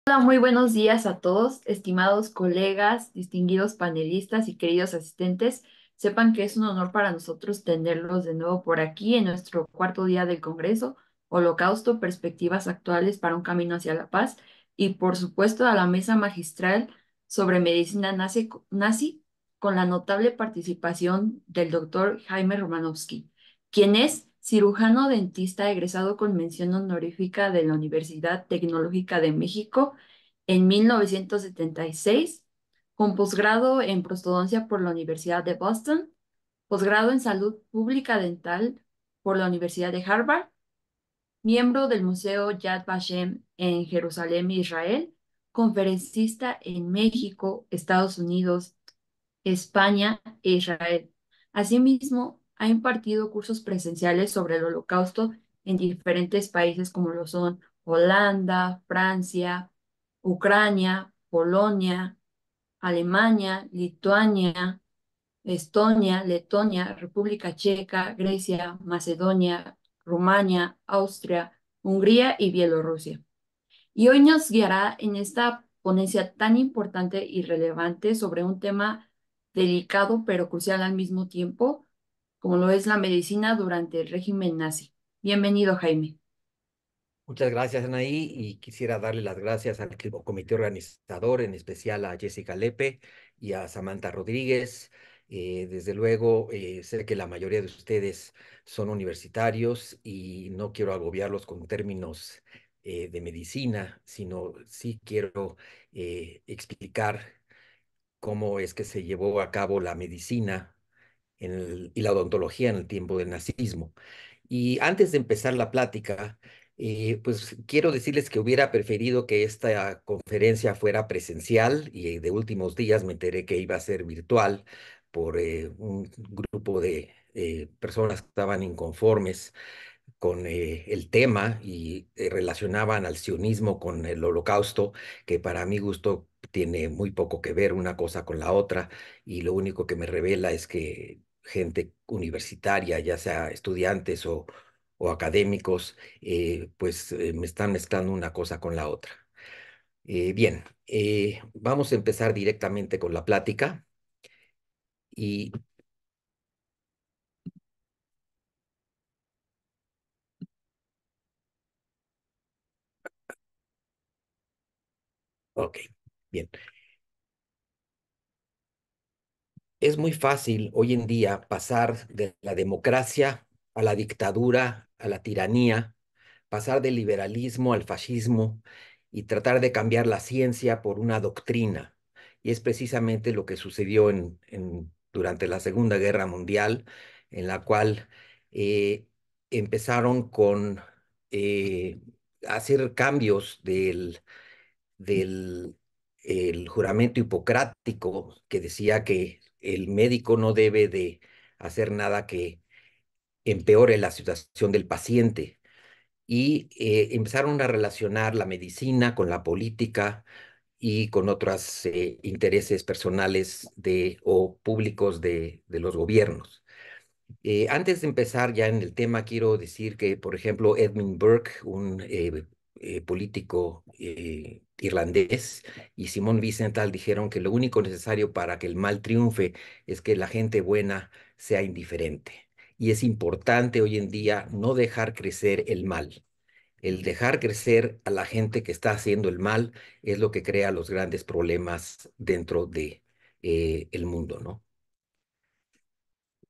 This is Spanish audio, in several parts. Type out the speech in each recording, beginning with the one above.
Hola, muy buenos días a todos, estimados colegas, distinguidos panelistas y queridos asistentes. Sepan que es un honor para nosotros tenerlos de nuevo por aquí en nuestro cuarto día del Congreso, Holocausto, Perspectivas Actuales para un Camino hacia la Paz, y por supuesto a la mesa magistral sobre medicina nazi con la notable participación del doctor Jaime Romanowski, quien es cirujano dentista egresado con mención honorífica de la Universidad Tecnológica de México en 1976, con posgrado en prostodoncia por la Universidad de Boston, posgrado en salud pública dental por la Universidad de Harvard, miembro del Museo Yad Vashem en Jerusalén, Israel, conferencista en México, Estados Unidos, España e Israel. Asimismo, ha impartido cursos presenciales sobre el Holocausto en diferentes países como lo son Holanda, Francia, Ucrania, Polonia, Alemania, Lituania, Estonia, Letonia, República Checa, Grecia, Macedonia, Rumania, Austria, Hungría y Bielorrusia. Y hoy nos guiará en esta ponencia tan importante y relevante sobre un tema delicado pero crucial al mismo tiempo, como lo es la medicina durante el régimen nazi. Bienvenido, Jaime. Muchas gracias, Anaí, y quisiera darle las gracias al comité organizador, en especial a Jessica Lepe y a Samantha Rodríguez. Desde luego, sé que la mayoría de ustedes son universitarios y no quiero agobiarlos con términos de medicina, sino sí quiero explicar cómo es que se llevó a cabo la medicina y la odontología en el tiempo del nazismo. Y antes de empezar la plática, pues quiero decirles que hubiera preferido que esta conferencia fuera presencial y de últimos días me enteré que iba a ser virtual por un grupo de personas que estaban inconformes con el tema y relacionaban al sionismo con el holocausto, que para mi gusto tiene muy poco que ver una cosa con la otra, y lo único que me revela es que gente universitaria, ya sea estudiantes o académicos, me están mezclando una cosa con la otra. Bien, vamos a empezar directamente con la plática y, ok, bien. Es muy fácil hoy en día pasar de la democracia a la dictadura, a la tiranía, pasar del liberalismo al fascismo y tratar de cambiar la ciencia por una doctrina. Y es precisamente lo que sucedió durante la Segunda Guerra Mundial, en la cual eh, empezaron con eh, hacer cambios del el juramento hipocrático que decía que el médico no debe de hacer nada que empeore la situación del paciente. Y empezaron a relacionar la medicina con la política y con otros intereses personales o públicos de los gobiernos. Antes de empezar ya en el tema, quiero decir que, por ejemplo, Edmund Burke, un político irlandés, y Simón Wiesenthal dijeron que lo único necesario para que el mal triunfe es que la gente buena sea indiferente. Y es importante hoy en día no dejar crecer el mal. El dejar crecer a la gente que está haciendo el mal es lo que crea los grandes problemas dentro de el mundo, ¿no?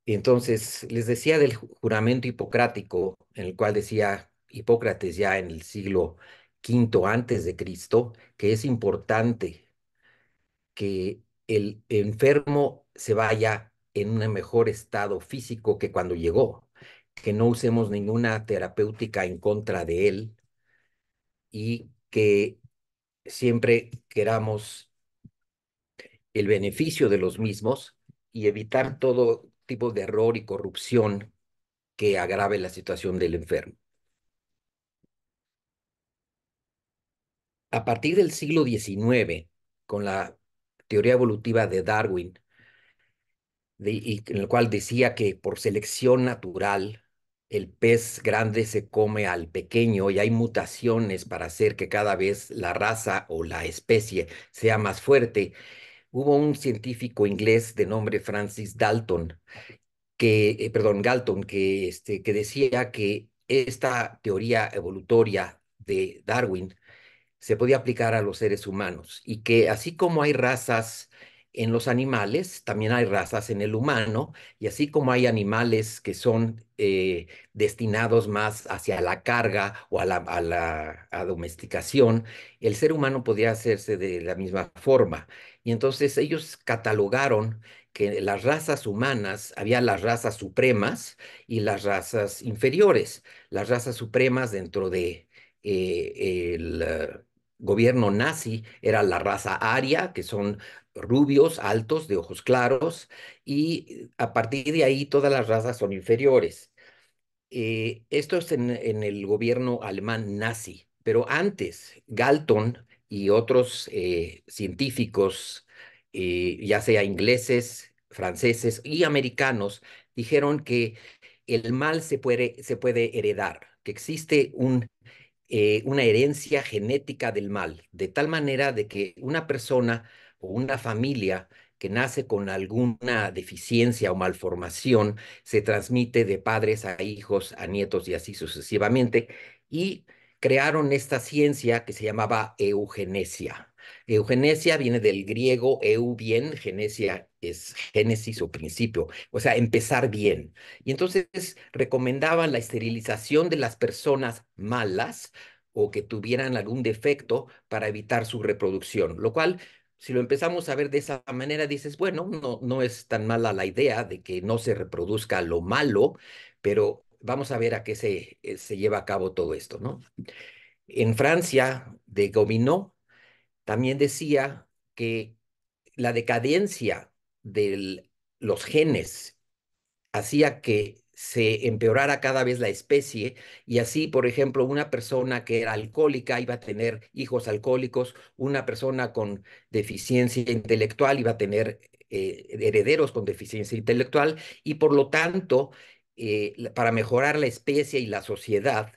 Entonces, les decía del juramento hipocrático, en el cual decía Hipócrates ya en el siglo quinto antes de Cristo, que es importante que el enfermo se vaya en un mejor estado físico que cuando llegó, que no usemos ninguna terapéutica en contra de él y que siempre queramos el beneficio de los mismos y evitar todo tipo de error y corrupción que agrave la situación del enfermo. A partir del siglo XIX, con la teoría evolutiva de Darwin, y en el cual decía que por selección natural el pez grande se come al pequeño y hay mutaciones para hacer que cada vez la raza o la especie sea más fuerte. Hubo un científico inglés de nombre Francis Dalton, Galton, que decía que esta teoría evolutoria de Darwin se podía aplicar a los seres humanos y que así como hay razas en los animales, también hay razas en el humano y así como hay animales que son destinados más hacia la carga o a domesticación, el ser humano podría hacerse de la misma forma. Y entonces ellos catalogaron que las razas humanas, había las razas supremas y las razas inferiores. Las razas supremas dentro de el gobierno nazi era la raza aria, que son rubios, altos, de ojos claros, y a partir de ahí todas las razas son inferiores. Esto es en el gobierno alemán nazi, pero antes Galton y otros científicos, ya sea ingleses, franceses y americanos, dijeron que el mal se puede heredar, que existe una herencia genética del mal, de tal manera de que una persona o una familia que nace con alguna deficiencia o malformación se transmite de padres a hijos, a nietos y así sucesivamente, y crearon esta ciencia que se llamaba eugenesia. Eugenesia viene del griego eu bien, genesia es génesis o principio, o sea, empezar bien. Y entonces recomendaban la esterilización de las personas malas o que tuvieran algún defecto para evitar su reproducción, lo cual, si lo empezamos a ver de esa manera, dices, bueno, no es tan mala la idea de que no se reproduzca lo malo, pero vamos a ver a qué se lleva a cabo todo esto, ¿no? En Francia, de Gobineau también decía que la decadencia de los genes hacía que se empeorara cada vez la especie y así, por ejemplo, una persona que era alcohólica iba a tener hijos alcohólicos, una persona con deficiencia intelectual iba a tener herederos con deficiencia intelectual y por lo tanto, para mejorar la especie y la sociedad,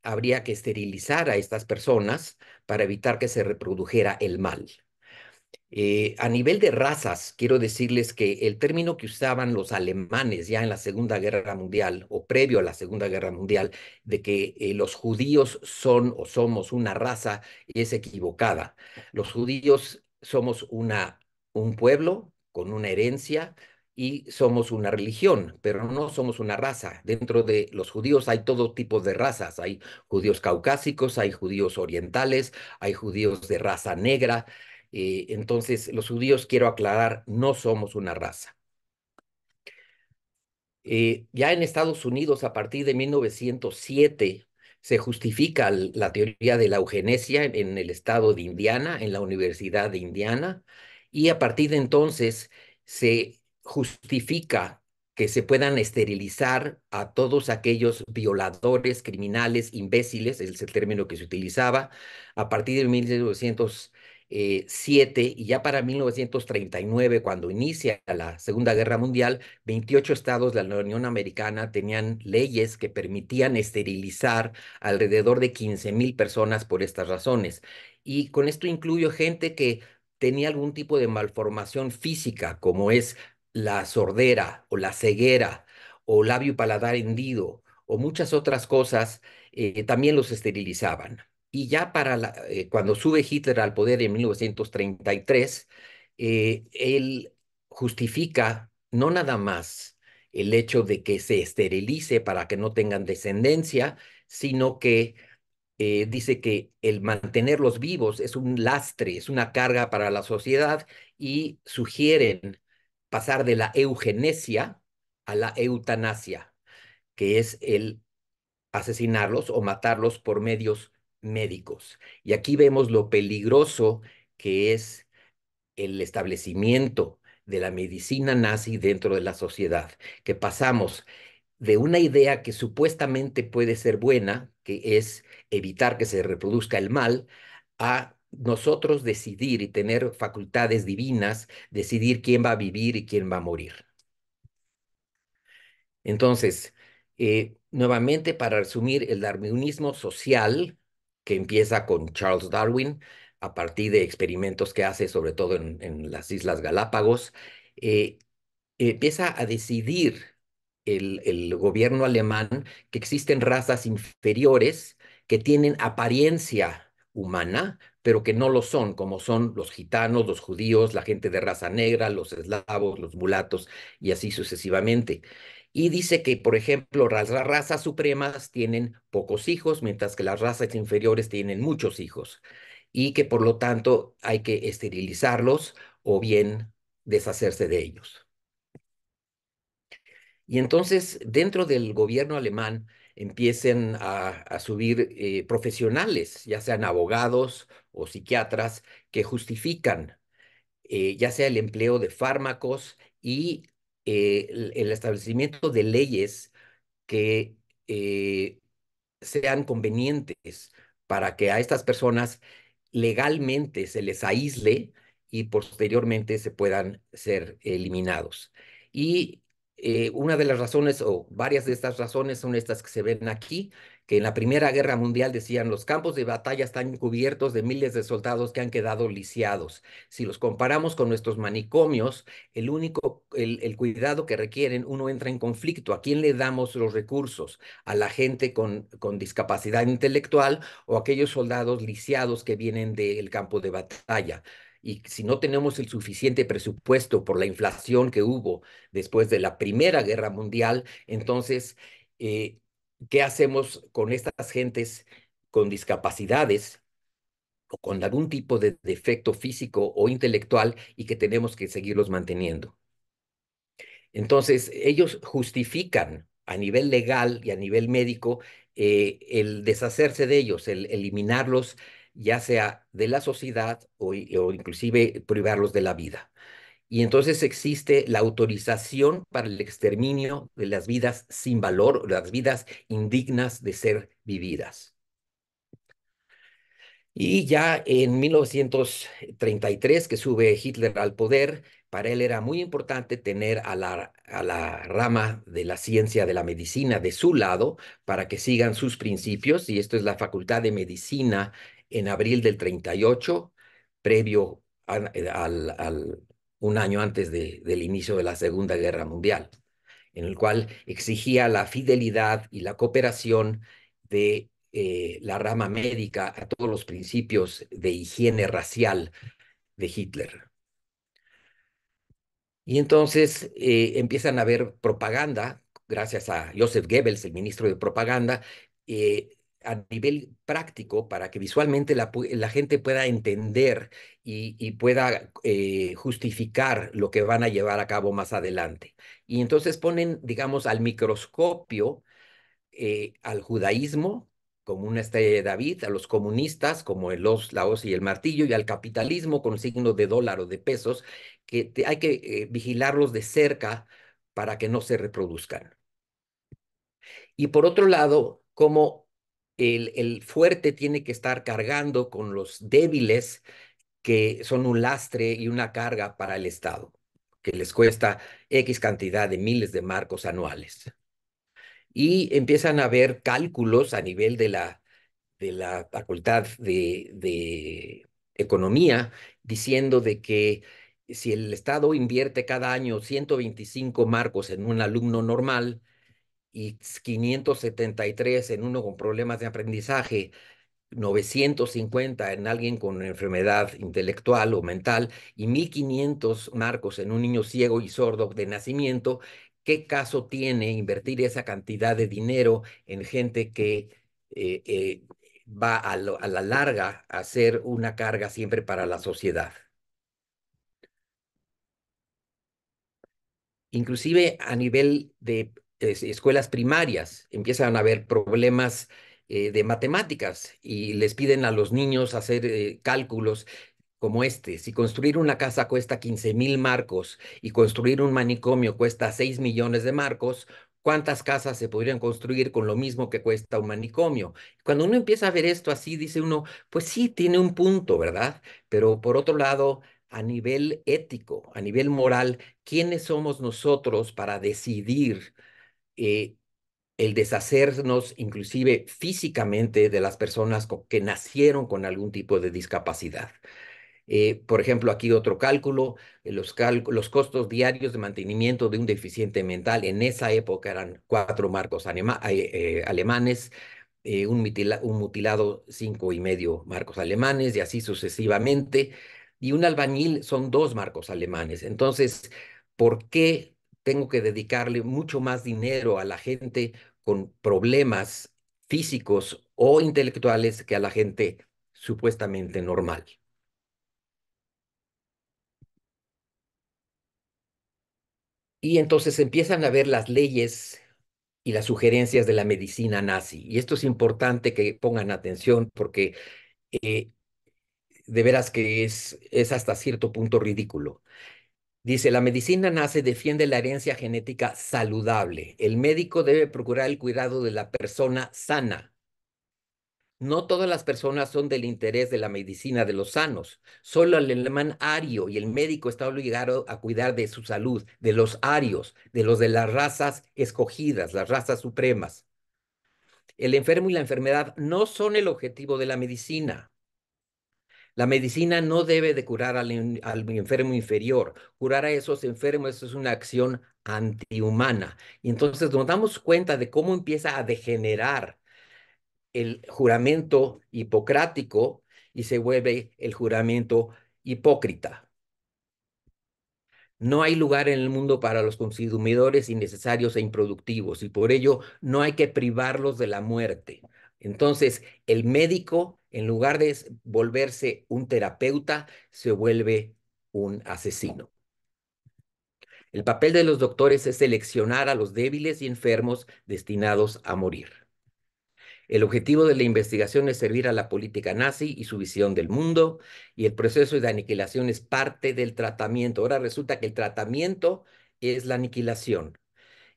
habría que esterilizar a estas personas para evitar que se reprodujera el mal. A nivel de razas, quiero decirles que el término que usaban los alemanes ya en la Segunda Guerra Mundial o previo a la Segunda Guerra Mundial, de que los judíos son o somos una raza, es equivocada. Los judíos somos un pueblo con una herencia y somos una religión, pero no somos una raza. Dentro de los judíos hay todo tipo de razas. Hay judíos caucásicos, hay judíos orientales, hay judíos de raza negra. Entonces, los judíos, quiero aclarar, no somos una raza. Ya en Estados Unidos, a partir de 1907, se justifica la teoría de la eugenesia en el estado de Indiana, en la Universidad de Indiana, y a partir de entonces se justifica que se puedan esterilizar a todos aquellos violadores, criminales, imbéciles, es el término que se utilizaba, a partir de 1907 y ya para 1939, cuando inicia la Segunda Guerra Mundial, 28 estados de la Unión Americana tenían leyes que permitían esterilizar alrededor de 15,000 personas por estas razones. Y con esto incluyo gente que tenía algún tipo de malformación física, como es la sordera o la ceguera o labio y paladar hendido o muchas otras cosas, también los esterilizaban. Y ya cuando sube Hitler al poder en 1933, él justifica no nada más el hecho de que se esterilice para que no tengan descendencia, sino que dice que el mantenerlos vivos es un lastre, es una carga para la sociedad y sugieren pasar de la eugenesia a la eutanasia, que es el asesinarlos o matarlos por medios médicos. Y aquí vemos lo peligroso que es el establecimiento de la medicina nazi dentro de la sociedad, que pasamos de una idea que supuestamente puede ser buena, que es evitar que se reproduzca el mal, a nosotros decidir y tener facultades divinas, decidir quién va a vivir y quién va a morir. Entonces, nuevamente, para resumir, el darwinismo social, que empieza con Charles Darwin, a partir de experimentos que hace sobre todo en las Islas Galápagos, eh, empieza a decidir el gobierno alemán que existen razas inferiores que tienen apariencia humana, pero que no lo son, como son los gitanos, los judíos, la gente de raza negra, los eslavos, los mulatos y así sucesivamente. Y dice que, por ejemplo, las razas supremas tienen pocos hijos, mientras que las razas inferiores tienen muchos hijos, y que por lo tanto hay que esterilizarlos o bien deshacerse de ellos. Y entonces, dentro del gobierno alemán, empiecen a subir profesionales, ya sean abogados o psiquiatras, que justifican ya sea el empleo de fármacos y el establecimiento de leyes que eh, sean convenientes para que a estas personas legalmente se les aísle y posteriormente se puedan ser eliminados. Y una de las razones, o varias de estas razones, son estas que se ven aquí, que en la Primera Guerra Mundial decían los campos de batalla están cubiertos de miles de soldados que han quedado lisiados. Si los comparamos con nuestros manicomios, el cuidado que requieren, uno entra en conflicto. ¿A quién le damos los recursos? ¿A la gente con discapacidad intelectual o a aquellos soldados lisiados que vienen del campo de batalla? Y si no tenemos el suficiente presupuesto por la inflación que hubo después de la Primera Guerra Mundial, entonces, eh, ¿qué hacemos con estas gentes con discapacidades o con algún tipo de defecto físico o intelectual y que tenemos que seguirlos manteniendo? Entonces, ellos justifican a nivel legal y a nivel médico el deshacerse de ellos, el eliminarlos, ya sea de la sociedad o inclusive privarlos de la vida. Y entonces existe la autorización para el exterminio de las vidas sin valor, las vidas indignas de ser vividas. Y ya en 1933, que sube Hitler al poder, para él era muy importante tener a la rama de la ciencia de la medicina de su lado para que sigan sus principios. Y esto es la Facultad de Medicina en abril del 38, previo un año antes del inicio de la Segunda Guerra Mundial, en el cual exigía la fidelidad y la cooperación de la rama médica a todos los principios de higiene racial de Hitler. Y entonces empiezan a haber propaganda, gracias a Joseph Goebbels, el ministro de propaganda, a nivel práctico para que visualmente la gente pueda entender y pueda justificar lo que van a llevar a cabo más adelante. Y entonces ponen, digamos, al microscopio al judaísmo como una estrella de David, a los comunistas como el os, la hoz y el martillo, y al capitalismo con signo de dólar o de pesos, que hay que vigilarlos de cerca para que no se reproduzcan. Y por otro lado, como el fuerte tiene que estar cargando con los débiles que son un lastre y una carga para el Estado, que les cuesta X cantidad de miles de marcos anuales. Y empiezan a haber cálculos a nivel de la Facultad de Economía diciendo de que si el Estado invierte cada año 125 marcos en un alumno normal y 573 en uno con problemas de aprendizaje, 950 en alguien con enfermedad intelectual o mental y 1500 marcos en un niño ciego y sordo de nacimiento, ¿qué caso tiene invertir esa cantidad de dinero en gente que eh, eh, va a la larga a ser una carga siempre para la sociedad? Inclusive a nivel de escuelas primarias empiezan a haber problemas de matemáticas y les piden a los niños hacer cálculos como este. Si construir una casa cuesta 15,000 marcos y construir un manicomio cuesta 6 millones de marcos, ¿cuántas casas se podrían construir con lo mismo que cuesta un manicomio? Cuando uno empieza a ver esto así, dice uno, pues sí, tiene un punto, ¿verdad? Pero por otro lado, a nivel ético, a nivel moral, ¿quiénes somos nosotros para decidir? el deshacernos inclusive físicamente de las personas que nacieron con algún tipo de discapacidad. Por ejemplo, aquí otro cálculo, los costos diarios de mantenimiento de un deficiente mental en esa época eran 4 marcos alemanes, un mutilado 5,5 marcos alemanes y así sucesivamente. Y un albañil son 2 marcos alemanes. Entonces, ¿por qué tengo que dedicarle mucho más dinero a la gente con problemas físicos o intelectuales que a la gente supuestamente normal? Y entonces empiezan a ver las leyes y las sugerencias de la medicina nazi. Y esto es importante que pongan atención porque eh, de veras que es hasta cierto punto ridículo. Dice, la medicina nazi defiende la herencia genética saludable. El médico debe procurar el cuidado de la persona sana. No todas las personas son del interés de la medicina de los sanos. Solo el alemán ario y el médico está obligado a cuidar de su salud, de los arios, de los de las razas escogidas, las razas supremas. El enfermo y la enfermedad no son el objetivo de la medicina. La medicina no debe de curar al enfermo inferior. Curar a esos enfermos eso es una acción antihumana. Y entonces nos damos cuenta de cómo empieza a degenerar el juramento hipocrático y se vuelve el juramento hipócrita. No hay lugar en el mundo para los consumidores innecesarios e improductivos y por ello no hay que privarlos de la muerte. Entonces, el médico, en lugar de volverse un terapeuta, se vuelve un asesino. El papel de los doctores es seleccionar a los débiles y enfermos destinados a morir. El objetivo de la investigación es servir a la política nazi y su visión del mundo, y el proceso de aniquilación es parte del tratamiento. Ahora resulta que el tratamiento es la aniquilación.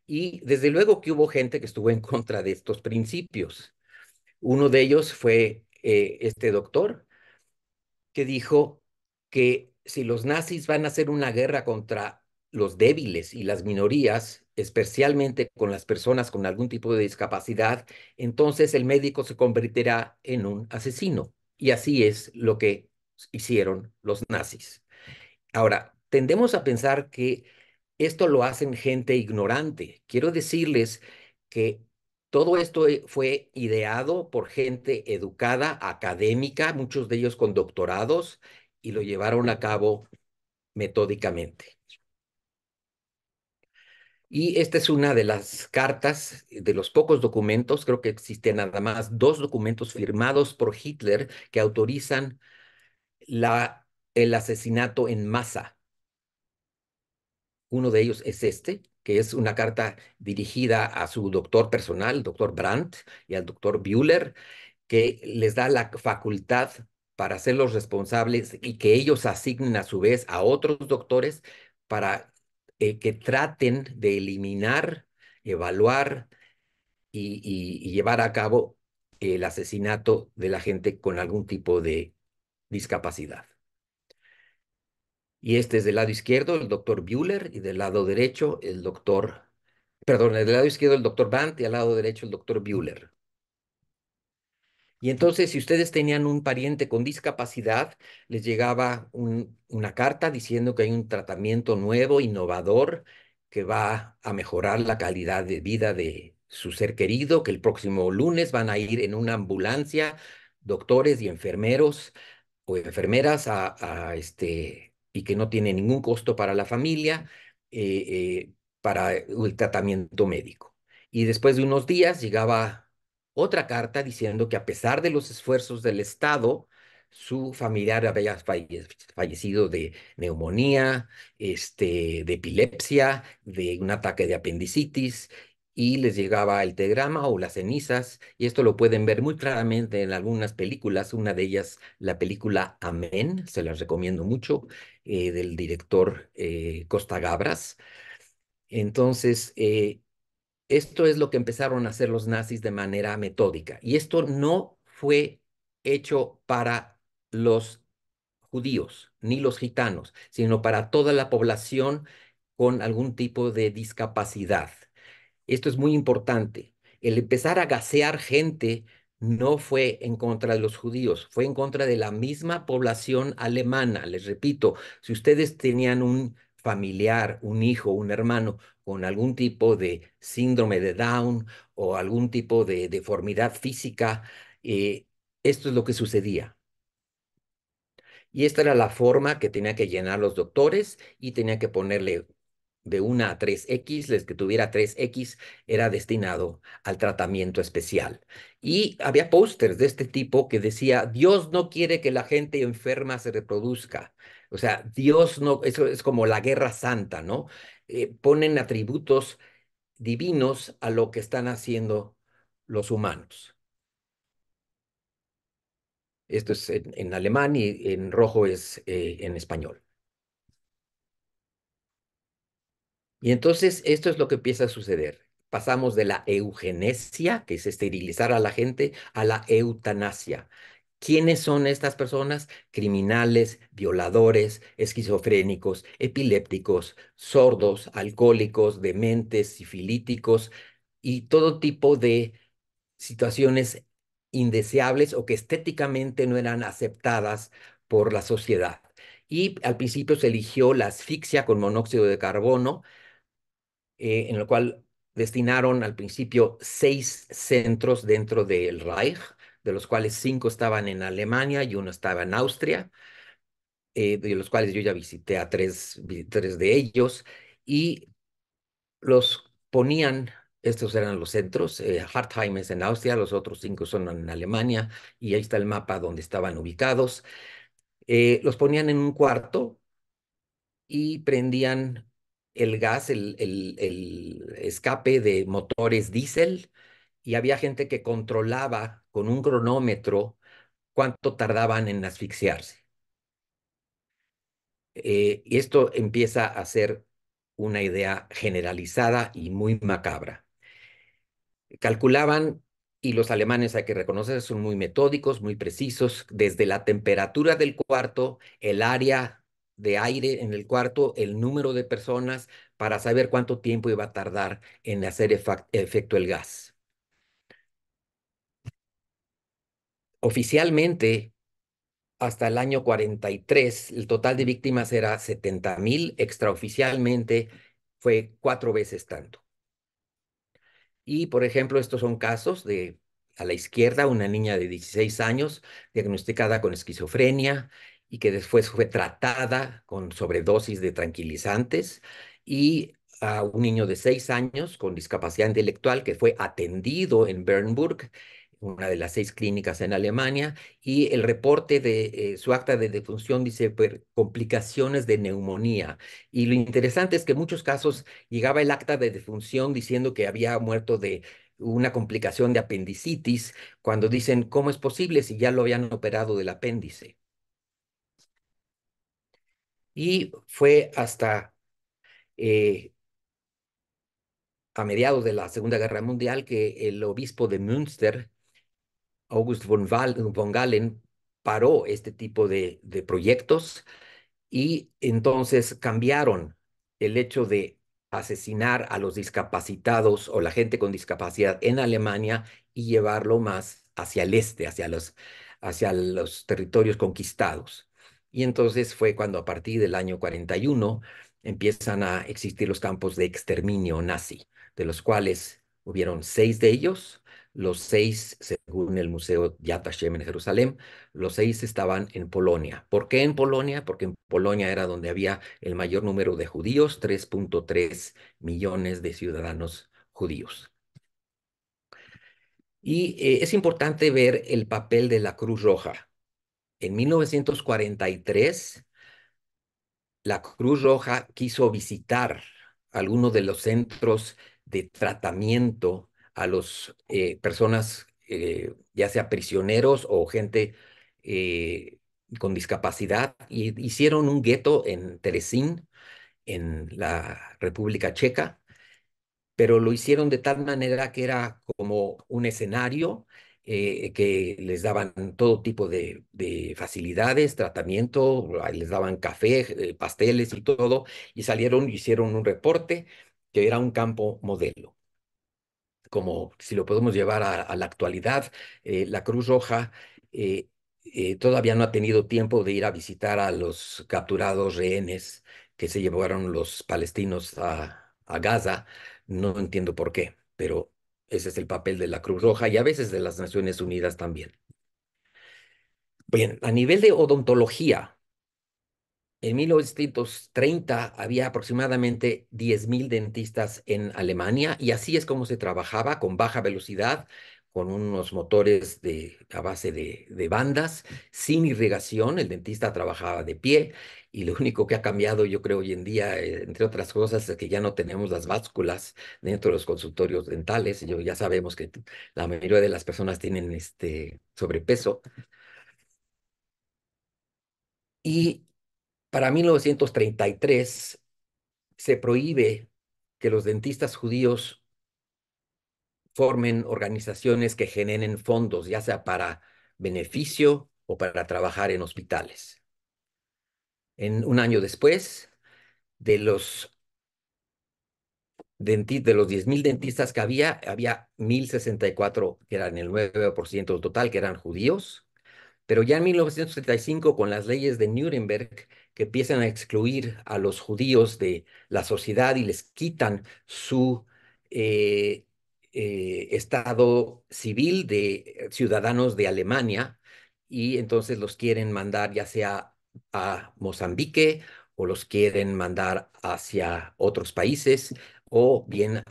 Y desde luego que hubo gente que estuvo en contra de estos principios. Uno de ellos fue este doctor que dijo que si los nazis van a hacer una guerra contra los débiles y las minorías, especialmente con las personas con algún tipo de discapacidad, entonces el médico se convertirá en un asesino. Y así es lo que hicieron los nazis. Ahora, tendemos a pensar que esto lo hacen gente ignorante. Quiero decirles que todo esto fue ideado por gente educada, académica, muchos de ellos con doctorados, y lo llevaron a cabo metódicamente. Y esta es una de las cartas, de los pocos documentos, creo que existen nada más 2 documentos firmados por Hitler que autorizan el asesinato en masa. Uno de ellos es este, que es una carta dirigida a su doctor personal, el doctor Brandt, y al doctor Bühler, que les da la facultad para hacerlos responsables y que ellos asignen a su vez a otros doctores para que traten de eliminar, evaluar y llevar a cabo el asesinato de la gente con algún tipo de discapacidad. Y este es del lado izquierdo, el doctor Bühler, y del lado derecho, perdón, del lado izquierdo el doctor Brandt y al lado derecho el doctor Bühler. Y entonces, si ustedes tenían un pariente con discapacidad, les llegaba una carta diciendo que hay un tratamiento nuevo, innovador, que va a mejorar la calidad de vida de su ser querido, que el próximo lunes van a ir en una ambulancia, doctores y enfermeros o enfermeras y que no tiene ningún costo para la familia, para el tratamiento médico. Y después de unos días llegaba otra carta diciendo que a pesar de los esfuerzos del Estado, su familiar había fallecido de neumonía, de epilepsia, de un ataque de apendicitis, y les llegaba el telegrama o las cenizas, y esto lo pueden ver muy claramente en algunas películas, una de ellas, la película Amén, se las recomiendo mucho, del director Costa Gabras. Entonces, esto es lo que empezaron a hacer los nazis de manera metódica. Y esto no fue hecho para los judíos ni los gitanos, sino para toda la población con algún tipo de discapacidad. Esto es muy importante. El empezar a gasear gente no fue en contra de los judíos, fue en contra de la misma población alemana. Les repito, si ustedes tenían un familiar, un hijo, un hermano con algún tipo de síndrome de Down o algún tipo de deformidad física, esto es lo que sucedía. Y esta era la forma que tenía que llenar los doctores y tenía que ponerle de 1 a 3X, les que tuviera 3X era destinado al tratamiento especial. Y había pósters de este tipo que decía, Dios no quiere que la gente enferma se reproduzca. O sea, Dios no, eso es como la guerra santa, ¿no? Ponen atributos divinos a lo que están haciendo los humanos. Esto es en alemán y en rojo es en español. Y entonces esto es lo que empieza a suceder. Pasamos de la eugenesia, que es esterilizar a la gente, a la eutanasia. ¿Quiénes son estas personas? Criminales, violadores, esquizofrénicos, epilépticos, sordos, alcohólicos, dementes, sifilíticos y todo tipo de situaciones indeseables o que estéticamente no eran aceptadas por la sociedad. Y al principio se eligió la asfixia con monóxido de carbono, en el cual destinaron al principio 6 centros dentro del Reich, de los cuales 5 estaban en Alemania y uno estaba en Austria, de los cuales yo ya visité a tres de ellos, y los ponían, estos eran los centros, Hartheim es en Austria, los otros 5 son en Alemania, y ahí está el mapa donde estaban ubicados. Los ponían en un cuarto y prendían el gas, el escape de motores diésel, y había gente que controlaba con un cronómetro cuánto tardaban en asfixiarse. Y esto empieza a ser una idea generalizada y muy macabra. Calculaban, y los alemanes, hay que reconocer, son muy metódicos, muy precisos, desde la temperatura del cuarto, el área de aire en el cuarto, el número de personas, para saber cuánto tiempo iba a tardar en hacer efecto el gas. Oficialmente, hasta el año 43, el total de víctimas era 70,000, extraoficialmente fue 4 veces tanto. Y, por ejemplo, estos son casos de, a la izquierda, una niña de 16 años diagnosticada con esquizofrenia y que después fue tratada con sobredosis de tranquilizantes, y a un niño de 6 años con discapacidad intelectual que fue atendido en Bernburg, una de las 6 clínicas en Alemania, y el reporte de su acta de defunción dice complicaciones de neumonía. Y lo interesante es que en muchos casos llegaba el acta de defunción diciendo que había muerto de una complicación de apendicitis, cuando dicen, ¿cómo es posible si ya lo habían operado del apéndice? Y fue hasta eh, a mediados de la Segunda Guerra Mundial que el obispo de Münster, August von Galen, paró este tipo de proyectos. Y entonces cambiaron el hecho de asesinar a los discapacitados o la gente con discapacidad en Alemania y llevarlo más hacia el este, hacia los territorios conquistados. Y entonces fue cuando a partir del año 41 empiezan a existir los campos de exterminio nazi, de los cuales hubieron 6 de ellos. Los 6, según el Museo Yad Vashem en Jerusalén, los 6 estaban en Polonia. ¿Por qué en Polonia? Porque en Polonia era donde había el mayor número de judíos, 3,3 millones de ciudadanos judíos. Y es importante ver el papel de la Cruz Roja. En 1943, la Cruz Roja quiso visitar algunos de los centros de tratamiento a las personas, ya sea prisioneros o gente con discapacidad, y hicieron un gueto en Terezín, en la República Checa, pero lo hicieron de tal manera que era como un escenario, que les daban todo tipo de facilidades, tratamiento, les daban café, pasteles y todo, y salieron y hicieron un reporte que era un campo modelo. como si lo podemos llevar a la actualidad, la Cruz Roja eh, todavía no ha tenido tiempo de ir a visitar a los capturados rehenes que se llevaron los palestinos a Gaza. No entiendo por qué, pero ese es el papel de la Cruz Roja y a veces de las Naciones Unidas también. Bien, a nivel de odontología, en 1930 había aproximadamente 10.000 dentistas en Alemania y así es como se trabajaba con baja velocidad, con unos motores a base de bandas, sin irrigación. El dentista trabajaba de pie y lo único que ha cambiado, yo creo, hoy en día, entre otras cosas, es que ya no tenemos las básculas dentro de los consultorios dentales. Ya sabemos que la mayoría de las personas tienen sobrepeso y para 1933 se prohíbe que los dentistas judíos formen organizaciones que generen fondos, ya sea para beneficio o para trabajar en hospitales. Un año después, de los, de los 10.000 dentistas que había 1.064 que eran el 9% del total, que eran judíos. Pero ya en 1935, con las leyes de Nuremberg, que empiezan a excluir a los judíos de la sociedad y les quitan su eh, estado civil de ciudadanos de Alemania, y entonces los quieren mandar ya sea a Mozambique o los quieren mandar hacia otros países o bien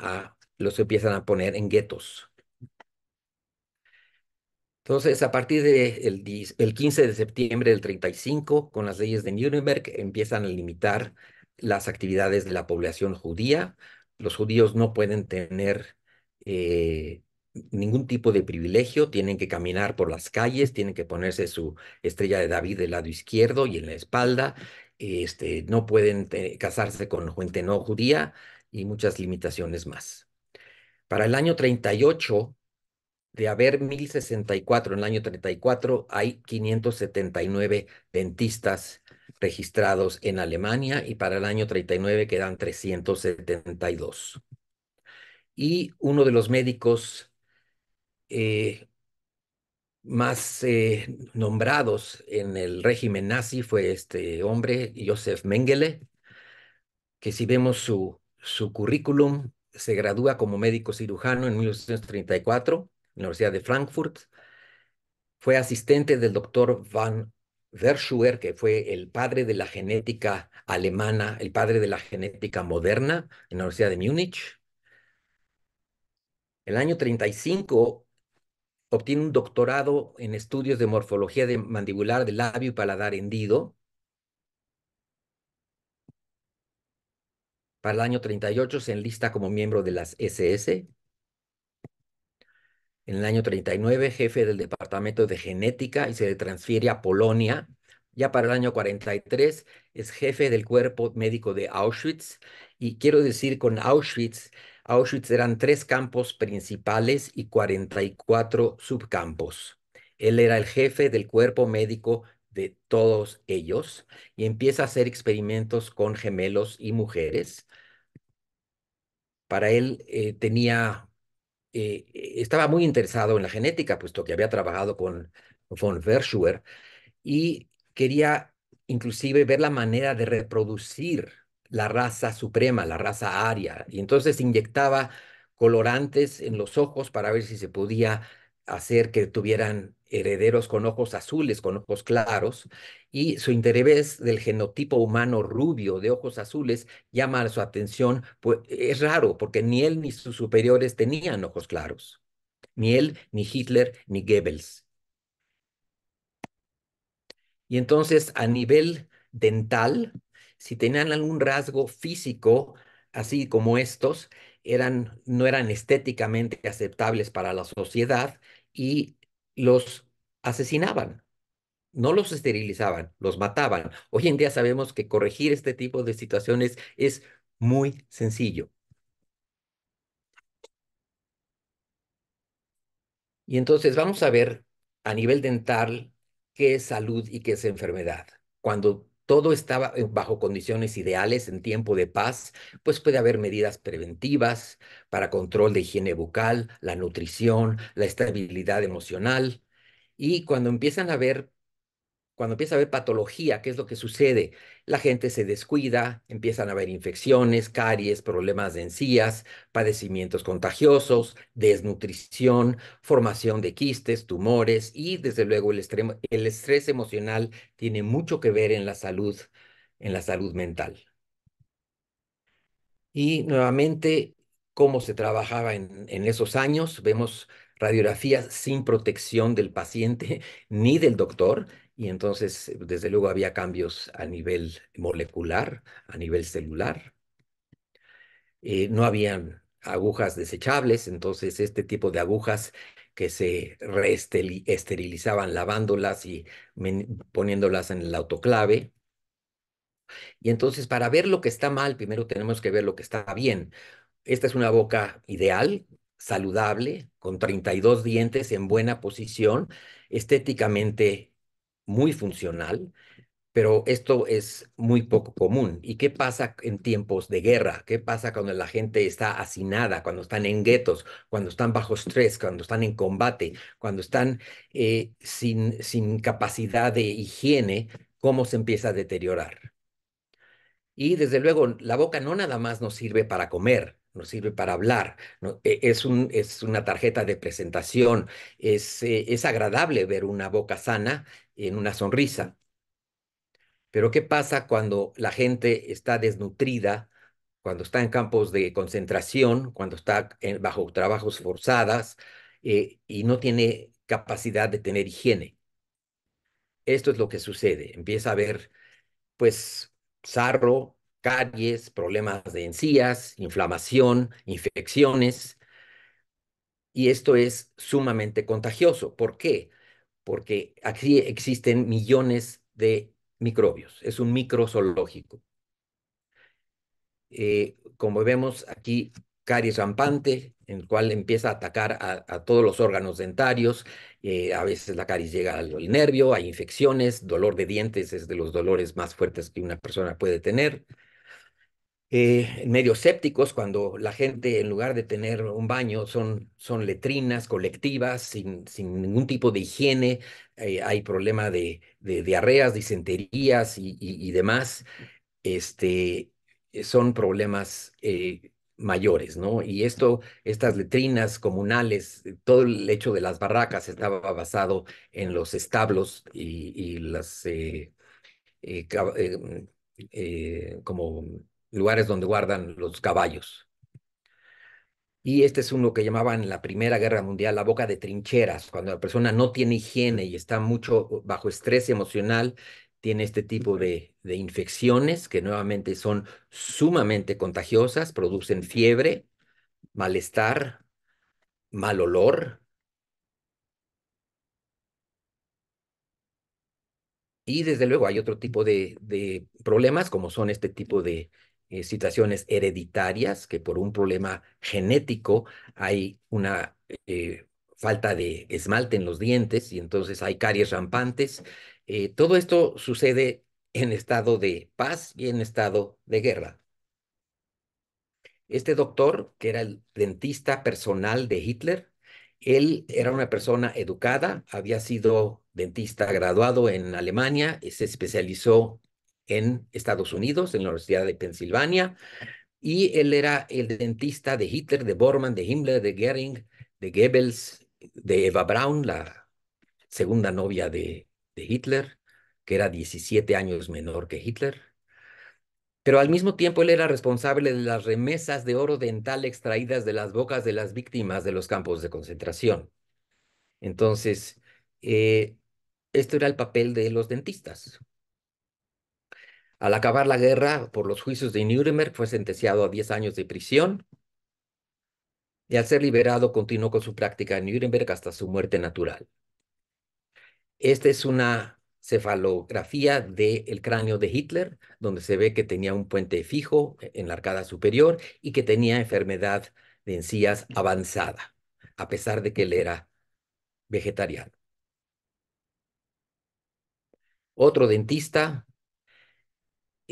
los empiezan a poner en guetos. Entonces, a partir del 15 de septiembre del 35, con las leyes de Nuremberg, empiezan a limitar las actividades de la población judía. Los judíos no pueden tener eh, ningún tipo de privilegio, tienen que caminar por las calles, tienen que ponerse su estrella de David del lado izquierdo y en la espalda. No pueden casarse con gente no judía y muchas limitaciones más. Para el año 38, de haber 1.064 en el año 34, hay 579 dentistas registrados en Alemania y para el año 39 quedan 372. Y uno de los médicos eh, más nombrados en el régimen nazi fue este hombre, Josef Mengele, que si vemos su currículum, se gradúa como médico cirujano en 1934 en la Universidad de Frankfurt. Fue asistente del doctor Van Verschuer, que fue el padre de la genética alemana, el padre de la genética moderna en la Universidad de Múnich. En el año 35 obtiene un doctorado en estudios de morfología mandibular del labio y paladar hendido. Para el año 38 se enlista como miembro de las SS. En el año 39, jefe del Departamento de Genética y se le transfiere a Polonia. Ya para el año 43 es jefe del cuerpo médico de Auschwitz. Y quiero decir con Auschwitz, Auschwitz eran 3 campos principales y 44 subcampos. Él era el jefe del cuerpo médico de todos ellos y empieza a hacer experimentos con gemelos y mujeres. Para él estaba muy interesado en la genética, puesto que había trabajado con von Verschuer y quería inclusive ver la manera de reproducir la raza suprema, la raza aria. Y entonces inyectaba colorantes en los ojos para ver si se podía hacer que tuvieran herederos con ojos azules, con ojos claros. Y su interés del genotipo humano rubio de ojos azules llama su atención, pues es raro, porque ni él ni sus superiores tenían ojos claros. Ni él, ni Hitler, ni Goebbels. Y entonces, a nivel dental, si tenían algún rasgo físico, así como estos, no eran estéticamente aceptables para la sociedad y los asesinaban. No los esterilizaban, los mataban. Hoy en día sabemos que corregir este tipo de situaciones es muy sencillo. Y entonces vamos a ver a nivel dental qué es salud y qué es enfermedad. Cuando todo estaba bajo condiciones ideales en tiempo de paz, pues puede haber medidas preventivas para control de higiene bucal, la nutrición, la estabilidad emocional. Y cuando empieza a haber patología, ¿qué es lo que sucede? La gente se descuida, empiezan a haber infecciones, caries, problemas de encías, padecimientos contagiosos, desnutrición, formación de quistes, tumores y desde luego el estrés emocional tiene mucho que ver en la salud mental. Y nuevamente, cómo se trabajaba en esos años, vemos radiografías sin protección del paciente ni del doctor, y entonces, desde luego, había cambios a nivel molecular, a nivel celular. No habían agujas desechables, entonces este tipo de agujas que se esterilizaban lavándolas y poniéndolas en el autoclave. Y entonces, para ver lo que está mal, primero tenemos que ver lo que está bien. Esta es una boca ideal, saludable, con 32 dientes en buena posición, estéticamente muy funcional, pero esto es muy poco común. ¿Y qué pasa en tiempos de guerra? ¿Qué pasa cuando la gente está hacinada, cuando están en guetos, cuando están bajo estrés, cuando están en combate, cuando están sin capacidad de higiene? ¿Cómo se empieza a deteriorar? Y desde luego, la boca no nada más nos sirve para comer, nos sirve para hablar, es una tarjeta de presentación, es agradable ver una boca sana en una sonrisa. Pero ¿qué pasa cuando la gente está desnutrida, cuando está en campos de concentración, cuando está bajo trabajos forzadas y no tiene capacidad de tener higiene? Esto es lo que sucede. Empieza a haber pues sarro, caries, problemas de encías, inflamación, infecciones, y esto es sumamente contagioso. ¿Por qué? Porque aquí existen millones de microbios, es un microzoológico. Como vemos aquí, caries rampante, en el cual empieza a atacar a todos los órganos dentarios. A veces la caries llega al nervio, hay infecciones, dolor de dientes es de los dolores más fuertes que una persona puede tener. Medios sépticos, cuando la gente en lugar de tener un baño son letrinas colectivas sin ningún tipo de higiene, hay problema de diarreas, disenterías y demás, este, son problemas mayores, ¿no? Y estas letrinas comunales, todo el hecho de las barracas estaba basado en los establos y las como lugares donde guardan los caballos. Y este es uno que llamaban en la Primera Guerra Mundial la boca de trincheras, cuando la persona no tiene higiene y está mucho bajo estrés emocional, tiene este tipo de infecciones que nuevamente son sumamente contagiosas, producen fiebre, malestar, mal olor. Y desde luego hay otro tipo de problemas, como son este tipo de situaciones hereditarias, que por un problema genético hay una falta de esmalte en los dientes y entonces hay caries rampantes. Todo esto sucede en estado de paz y en estado de guerra. Este doctor, que era el dentista personal de Hitler, él era una persona educada, había sido dentista graduado en Alemania y se especializó en Estados Unidos, en la Universidad de Pensilvania, y él era el dentista de Hitler, de Bormann, de Himmler, de Goering, de Goebbels, de Eva Braun, la segunda novia de Hitler, que era 17 años menor que Hitler. Pero al mismo tiempo él era responsable de las remesas de oro dental extraídas de las bocas de las víctimas de los campos de concentración. Entonces, eh, esto era el papel de los dentistas. Al acabar la guerra, por los juicios de Nuremberg, fue sentenciado a 10 años de prisión y al ser liberado continuó con su práctica en Nuremberg hasta su muerte natural. Esta es una cefalografía del cráneo de Hitler, donde se ve que tenía un puente fijo en la arcada superior y que tenía enfermedad de encías avanzada, a pesar de que él era vegetariano. Otro dentista,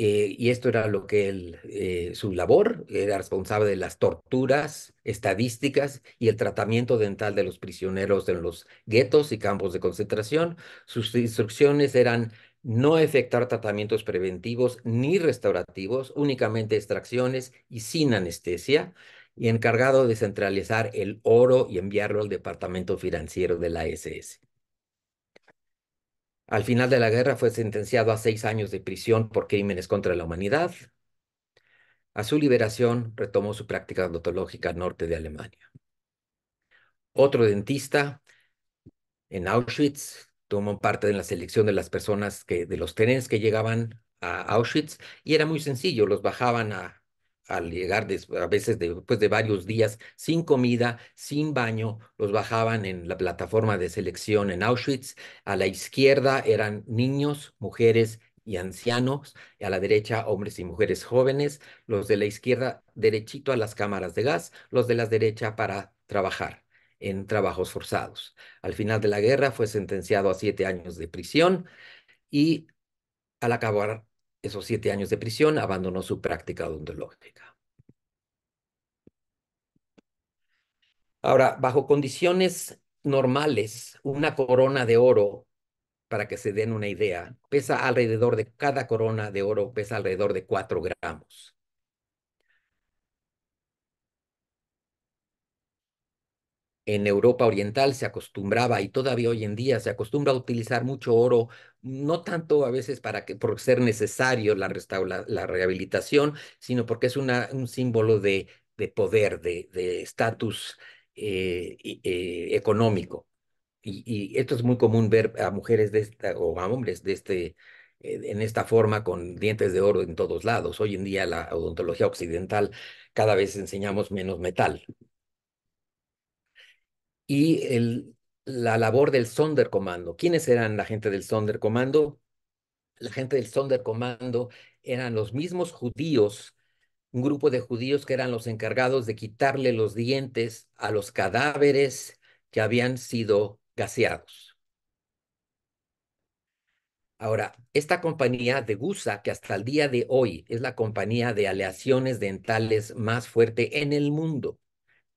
y esto era lo que su labor, era responsable de las torturas, estadísticas y el tratamiento dental de los prisioneros en los guetos y campos de concentración. Sus instrucciones eran no efectuar tratamientos preventivos ni restaurativos, únicamente extracciones y sin anestesia, y encargado de centralizar el oro y enviarlo al departamento financiero de la SS. Al final de la guerra fue sentenciado a 6 años de prisión por crímenes contra la humanidad. A su liberación retomó su práctica odontológica al norte de Alemania. Otro dentista en Auschwitz tomó parte en la selección de las personas de los trenes que llegaban a Auschwitz y era muy sencillo, los bajaban al llegar a veces después de varios días sin comida, sin baño, los bajaban en la plataforma de selección en Auschwitz. A la izquierda eran niños, mujeres y ancianos, y a la derecha hombres y mujeres jóvenes, los de la izquierda derechito a las cámaras de gas, los de la derecha para trabajar en trabajos forzados. Al final de la guerra fue sentenciado a 7 años de prisión y al acabar esos 7 años de prisión abandonó su práctica odontológica. Ahora, bajo condiciones normales, una corona de oro, para que se den una idea, cada corona de oro pesa alrededor de 4 gramos. En Europa Oriental se acostumbraba, y todavía hoy en día se acostumbra a utilizar mucho oro, no tanto a veces por ser necesario la rehabilitación, sino porque es un símbolo de poder, de estatus económico. Y esto es muy común ver a mujeres o a hombres en esta forma con dientes de oro en todos lados. Hoy en día la odontología occidental cada vez enseñamos menos metal. Y la labor del Sonderkommando. ¿Quiénes eran la gente del Sonderkommando? La gente del Sonderkommando eran los mismos judíos, un grupo de judíos que eran los encargados de quitarle los dientes a los cadáveres que habían sido gaseados. Ahora, esta compañía de Gusa, que hasta el día de hoy es la compañía de aleaciones dentales más fuerte en el mundo,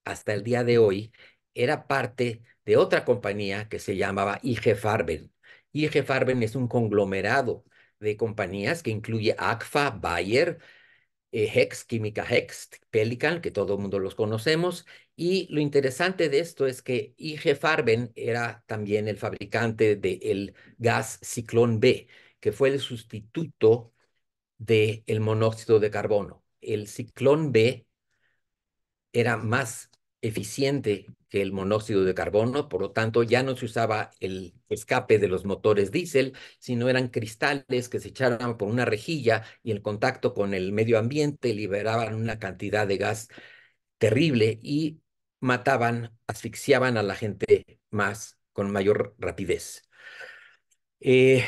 hasta el día de hoy, era parte de otra compañía que se llamaba IG Farben. IG Farben es un conglomerado de compañías que incluye Agfa, Bayer, Hex, Química Hex, Pelican, que todo el mundo los conocemos. Y lo interesante de esto es que IG Farben era también el fabricante del gas Ciclón B, que fue el sustituto del monóxido de carbono. El Ciclón B era más eficiente que el monóxido de carbono, por lo tanto ya no se usaba el escape de los motores diésel, sino eran cristales que se echaban por una rejilla y en contacto con el medio ambiente liberaban una cantidad de gas terrible y mataban, asfixiaban a la gente con mayor rapidez. Eh,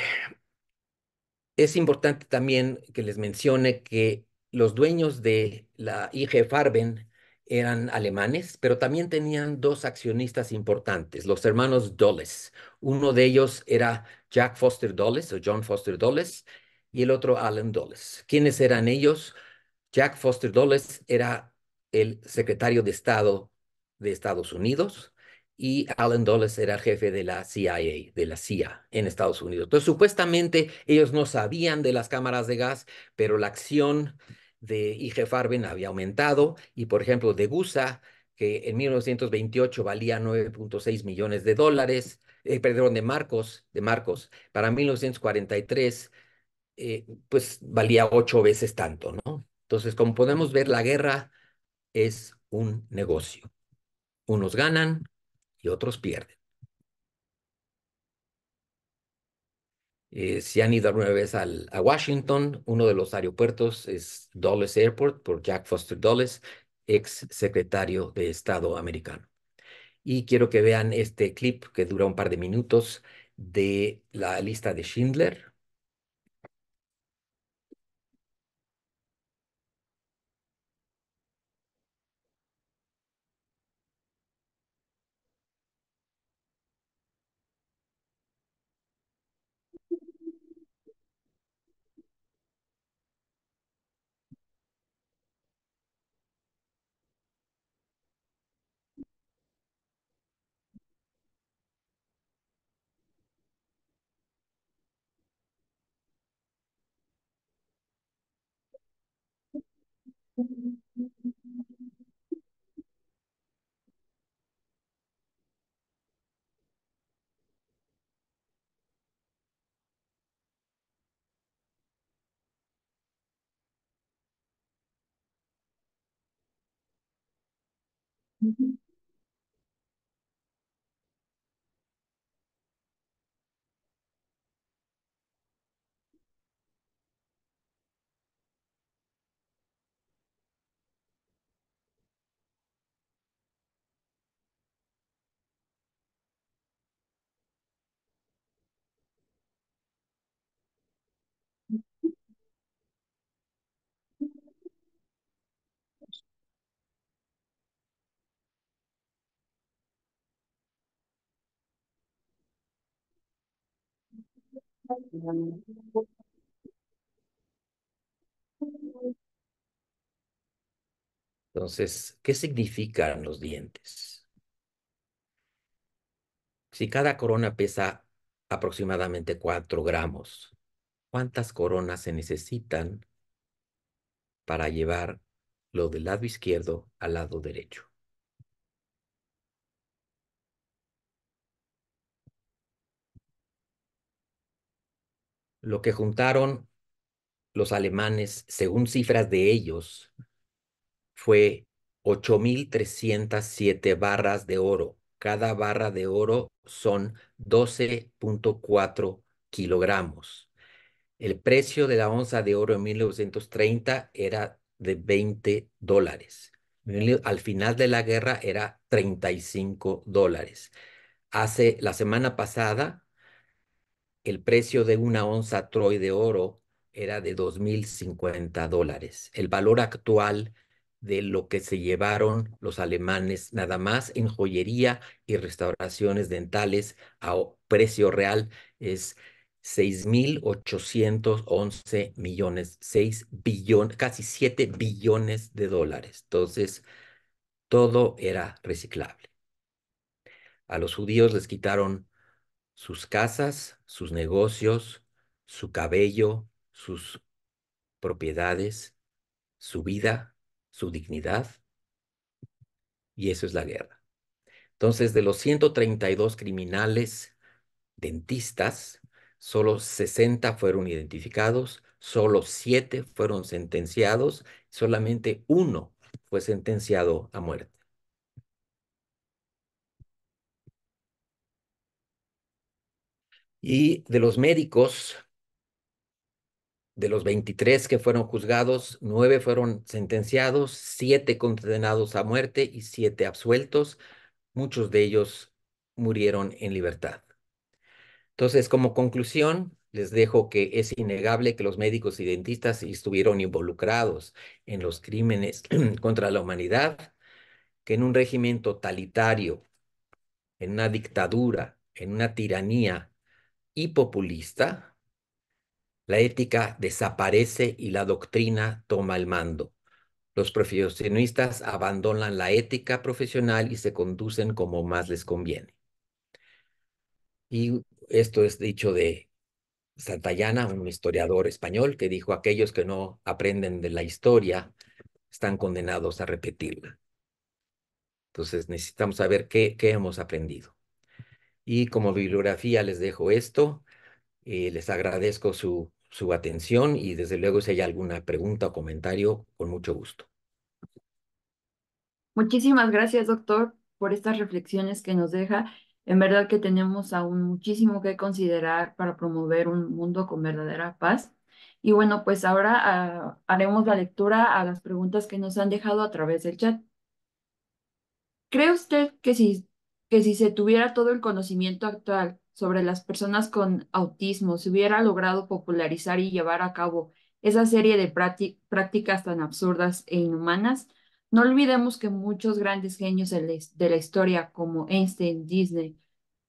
Es importante también que les mencione que los dueños de la IG Farben eran alemanes, pero también tenían dos accionistas importantes, los hermanos Dulles. Uno de ellos era Jack Foster Dulles o John Foster Dulles y el otro Alan Dulles. ¿Quiénes eran ellos? Jack Foster Dulles era el secretario de Estado de Estados Unidos y Alan Dulles era el jefe de la CIA, de la CIA en Estados Unidos. Entonces, supuestamente ellos no sabían de las cámaras de gas, pero la acción de IG Farben había aumentado y, por ejemplo, de Gusa, que en 1928 valía 9.6 millones de dólares, perdón, de marcos, para 1943 pues valía 8 veces tanto, ¿no? Entonces, como podemos ver, la guerra es un negocio. Unos ganan y otros pierden. Si han ido alguna vez a Washington, uno de los aeropuertos es Dulles Airport por Jack Foster Dulles, ex secretario de Estado americano. Y quiero que vean este clip que dura un par de minutos de la lista de Schindler. Entonces, ¿qué significan los dientes? Si cada corona pesa aproximadamente 4 gramos, ¿cuántas coronas se necesitan para llevar lo del lado izquierdo al lado derecho? Lo que juntaron los alemanes, según cifras de ellos, fue 8.307 barras de oro. Cada barra de oro son 12,4 kilogramos. El precio de la onza de oro en 1930 era de $20. Al final de la guerra era $35. La semana pasada, el precio de una onza Troy de oro era de $2.050. El valor actual de lo que se llevaron los alemanes, nada más en joyería y restauraciones dentales a precio real, es 6.811 millones, 6 billones, casi 7 billones de dólares. Entonces, todo era reciclable. A los judíos les quitaron sus casas, sus negocios, su cabello, sus propiedades, su vida, su dignidad, y eso es la guerra. Entonces, de los 132 criminales dentistas, solo 60 fueron identificados, solo 7 fueron sentenciados, solamente uno fue sentenciado a muerte. Y de los médicos, de los 23 que fueron juzgados, 9 fueron sentenciados, 7 condenados a muerte y 7 absueltos. Muchos de ellos murieron en libertad. Entonces, como conclusión, les dejo que es innegable que los médicos y dentistas estuvieron involucrados en los crímenes contra la humanidad, que en un régimen totalitario, en una dictadura, en una tiranía y populista, la ética desaparece y la doctrina toma el mando. Los profesionistas abandonan la ética profesional y se conducen como más les conviene. Y esto es dicho de Santayana, un historiador español, que dijo: aquellos que no aprenden de la historia están condenados a repetirla. Entonces necesitamos saber qué hemos aprendido. Y como bibliografía les dejo esto. Les agradezco su atención y desde luego si hay alguna pregunta o comentario, con mucho gusto. Muchísimas gracias, doctor, por estas reflexiones que nos deja. En verdad que tenemos aún muchísimo que considerar para promover un mundo con verdadera paz. Y bueno, pues ahora haremos la lectura a las preguntas que nos han dejado a través del chat. ¿Cree usted que si se tuviera todo el conocimiento actual sobre las personas con autismo, se hubiera logrado popularizar y llevar a cabo esa serie de prácticas tan absurdas e inhumanas? No olvidemos que muchos grandes genios de la historia, como Einstein, Disney,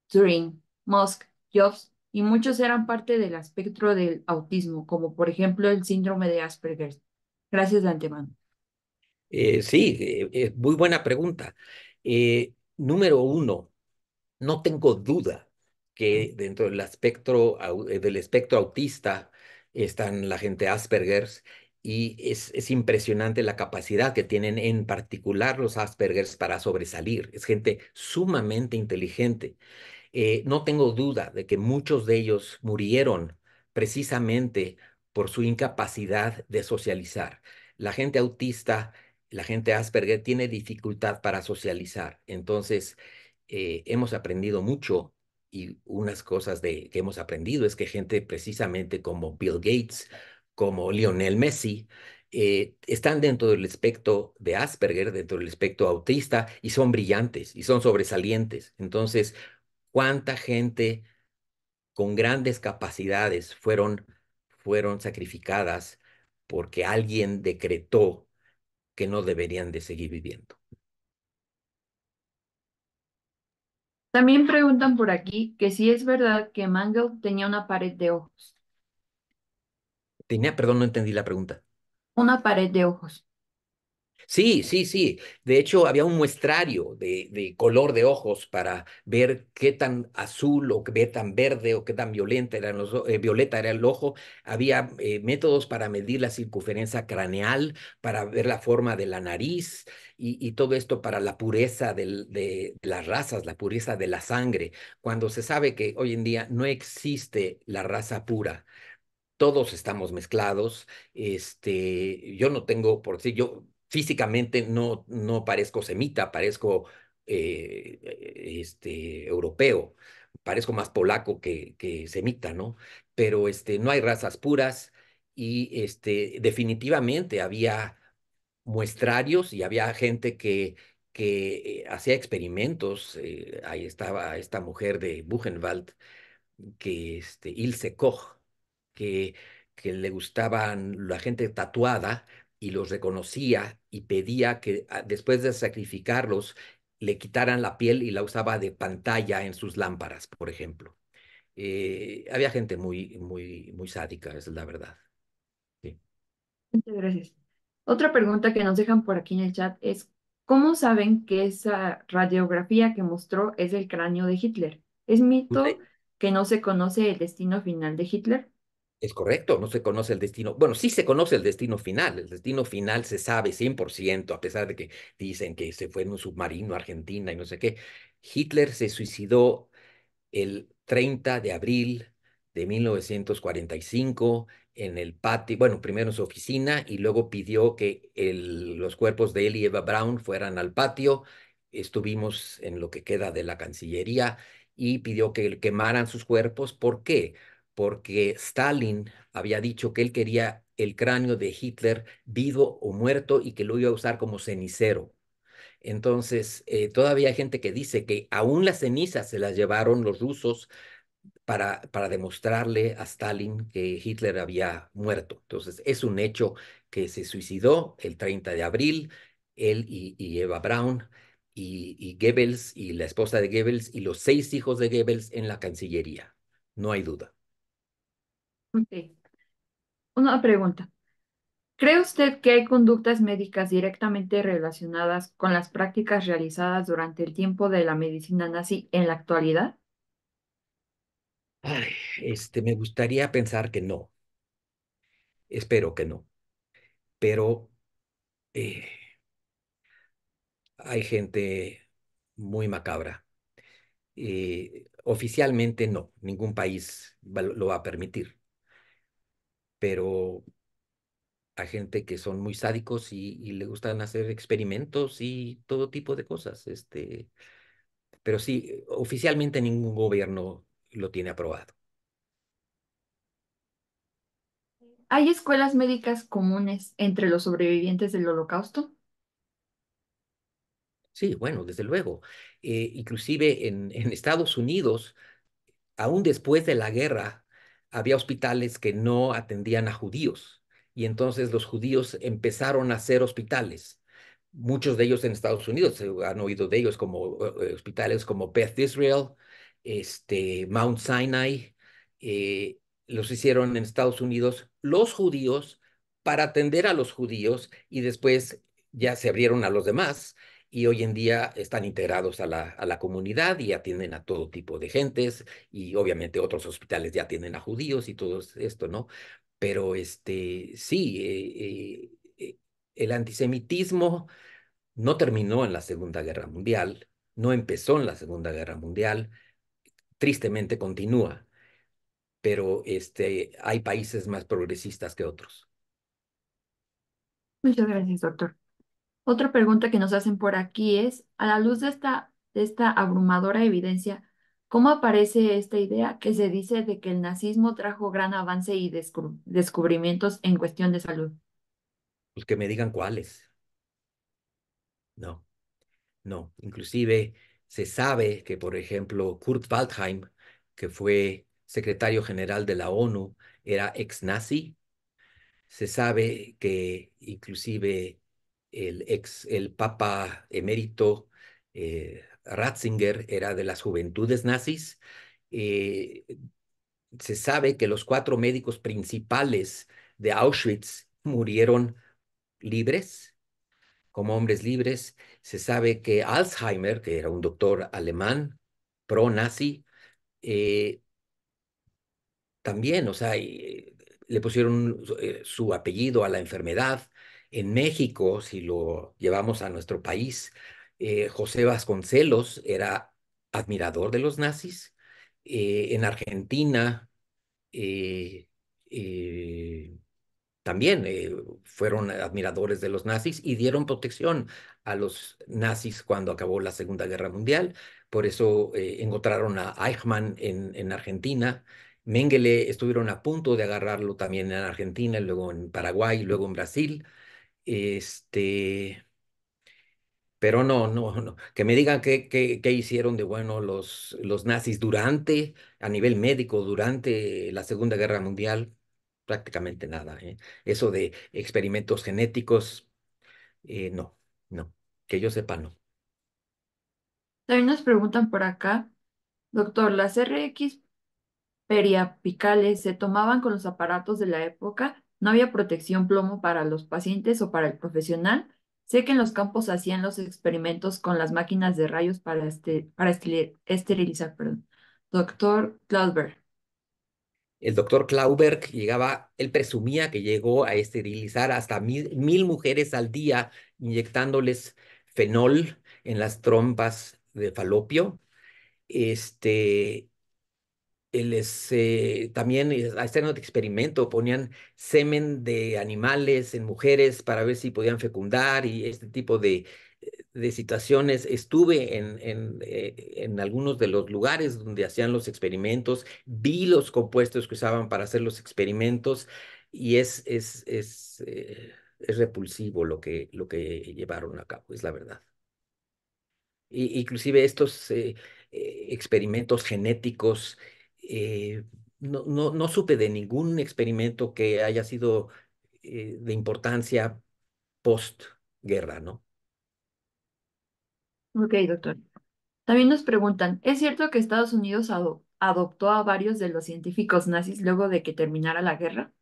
Turing, Musk, Jobs, y muchos eran parte del espectro del autismo, como por ejemplo el síndrome de Asperger. Gracias de antemano. Sí, muy buena pregunta. Número uno, no tengo duda que dentro del espectro autista están la gente Asperger y es impresionante la capacidad que tienen, en particular los Aspergers, para sobresalir. Es gente sumamente inteligente. No tengo duda de que muchos de ellos murieron precisamente por su incapacidad de socializar. La gente autista, la gente Asperger tiene dificultad para socializar. Entonces, hemos aprendido mucho, y unas cosas que hemos aprendido es que gente precisamente como Bill Gates, como Lionel Messi, están dentro del espectro de Asperger, dentro del espectro autista, y son brillantes y son sobresalientes. Entonces, cuánta gente con grandes capacidades fueron sacrificadas porque alguien decretó que no deberían de seguir viviendo. También preguntan por aquí que si es verdad que Mangle tenía una pared de ojos. Perdón, no entendí la pregunta. Una pared de ojos. Sí, sí, sí. De hecho, había un muestrario de color de ojos para ver qué tan azul o qué tan verde o qué tan violeta era el ojo. Había métodos para medir la circunferencia craneal, para ver la forma de la nariz y todo esto para la pureza de las razas, la pureza de la sangre, cuando se sabe que hoy en día no existe la raza pura. Todos estamos mezclados. Yo no tengo, por decir, yo físicamente no parezco semita, parezco europeo, parezco más polaco que semita, ¿no? Pero no hay razas puras, y definitivamente había muestrarios y había gente que hacía experimentos. Ahí estaba esta mujer de Buchenwald, Ilse Koch, que, que le gustaban la gente tatuada, y los reconocía y pedía que después de sacrificarlos le quitaran la piel y la usaba de pantalla en sus lámparas, por ejemplo. Había gente muy, muy, muy sádica, esa es la verdad. Sí. Muchas gracias. Otra pregunta que nos dejan por aquí en el chat es, ¿cómo saben que esa radiografía que mostró es el cráneo de Hitler? ¿Es mito que no se conoce el destino final de Hitler? Es correcto, no se conoce el destino. Bueno, sí se conoce el destino final. El destino final se sabe 100%, a pesar de que dicen que se fue en un submarino a Argentina y no sé qué. Hitler se suicidó el 30 de abril de 1945 en el patio, bueno, primero en su oficina, y luego pidió que los cuerpos de él y Eva Braun fueran al patio. Estuvimos en lo que queda de la Cancillería y pidió que quemaran sus cuerpos. ¿Por qué? Porque Stalin había dicho que él quería el cráneo de Hitler vivo o muerto y que lo iba a usar como cenicero. Entonces, todavía hay gente que dice que aún las cenizas se las llevaron los rusos para demostrarle a Stalin que Hitler había muerto. Entonces, es un hecho que se suicidó el 30 de abril, él y Eva Braun, y Goebbels y la esposa de Goebbels y los 6 hijos de Goebbels en la Cancillería. No hay duda. Ok. Una pregunta. ¿Cree usted que hay conductas médicas directamente relacionadas con las prácticas realizadas durante el tiempo de la medicina nazi en la actualidad? Ay, me gustaría pensar que no, espero que no, pero eh, hay gente muy macabra. Oficialmente no, ningún país lo va a permitir, pero hay gente que son muy sádicos y le gustan hacer experimentos y todo tipo de cosas. Pero sí, oficialmente ningún gobierno lo tiene aprobado. ¿Hay escuelas médicas comunes entre los sobrevivientes del Holocausto? Sí, bueno, desde luego. Inclusive en Estados Unidos, aún después de la guerra, había hospitales que no atendían a judíos, y entonces los judíos empezaron a hacer hospitales. Muchos de ellos en Estados Unidos, se han oído de ellos, como hospitales como Beth Israel, Mount Sinai. eh, los hicieron en Estados Unidos los judíos para atender a los judíos, y después ya se abrieron a los demás, y hoy en día están integrados a la comunidad y atienden a todo tipo de gentes, y obviamente otros hospitales ya atienden a judíos y todo esto, ¿no? pero sí, el antisemitismo no terminó en la Segunda Guerra Mundial, no empezó en la Segunda Guerra Mundial, tristemente continúa, pero hay países más progresistas que otros. Muchas gracias, doctor. Otra pregunta que nos hacen por aquí es, a la luz de esta abrumadora evidencia, ¿cómo aparece esta idea que se dice de que el nazismo trajo gran avance y descubrimientos en cuestión de salud? Pues que me digan cuáles. No, no. Inclusive se sabe que, por ejemplo, Kurt Waldheim, que fue secretario general de la ONU, era ex-nazi. Se sabe que inclusive el papa emérito Ratzinger era de las juventudes nazis. Eh, Se sabe que los cuatro médicos principales de Auschwitz murieron libres, como hombres libres. Se sabe que Alzheimer, que era un doctor alemán pro-nazi, eh, también, o sea, le pusieron su apellido a la enfermedad. En México, si lo llevamos a nuestro país, José Vasconcelos era admirador de los nazis. En Argentina, eh, eh, también fueron admiradores de los nazis y dieron protección a los nazis cuando acabó la Segunda Guerra Mundial. Por eso encontraron a Eichmann en Argentina. Mengele estuvieron a punto de agarrarlo también en Argentina, luego en Paraguay, luego en Brasil. Este, pero no, no, no. Que me digan qué hicieron de bueno los nazis durante, a nivel médico, durante la Segunda Guerra Mundial, prácticamente nada, ¿eh? Eso de experimentos genéticos, no, no. Que yo sepa, no. También nos preguntan por acá, doctor, ¿las RX periapicales se tomaban con los aparatos de la época? ¿No había protección plomo para los pacientes o para el profesional? Sé que en los campos hacían los experimentos con las máquinas de rayos para esterilizar, perdón. Doctor Clausberg. El doctor Klauberg llegaba, él presumía que llegó a esterilizar hasta mil mujeres al día, inyectándoles fenol en las trompas de falopio. Este, también a este experimento ponían semen de animales en mujeres para ver si podían fecundar y este tipo de situaciones. Estuve en algunos de los lugares donde hacían los experimentos, vi los compuestos que usaban para hacer los experimentos y es repulsivo lo que llevaron a cabo, es la verdad. Inclusive estos experimentos genéticos, eh, no supe de ningún experimento que haya sido de importancia post-guerra, ¿no? Ok, doctor. También nos preguntan, ¿es cierto que Estados Unidos adoptó a varios de los científicos nazis luego de que terminara la guerra?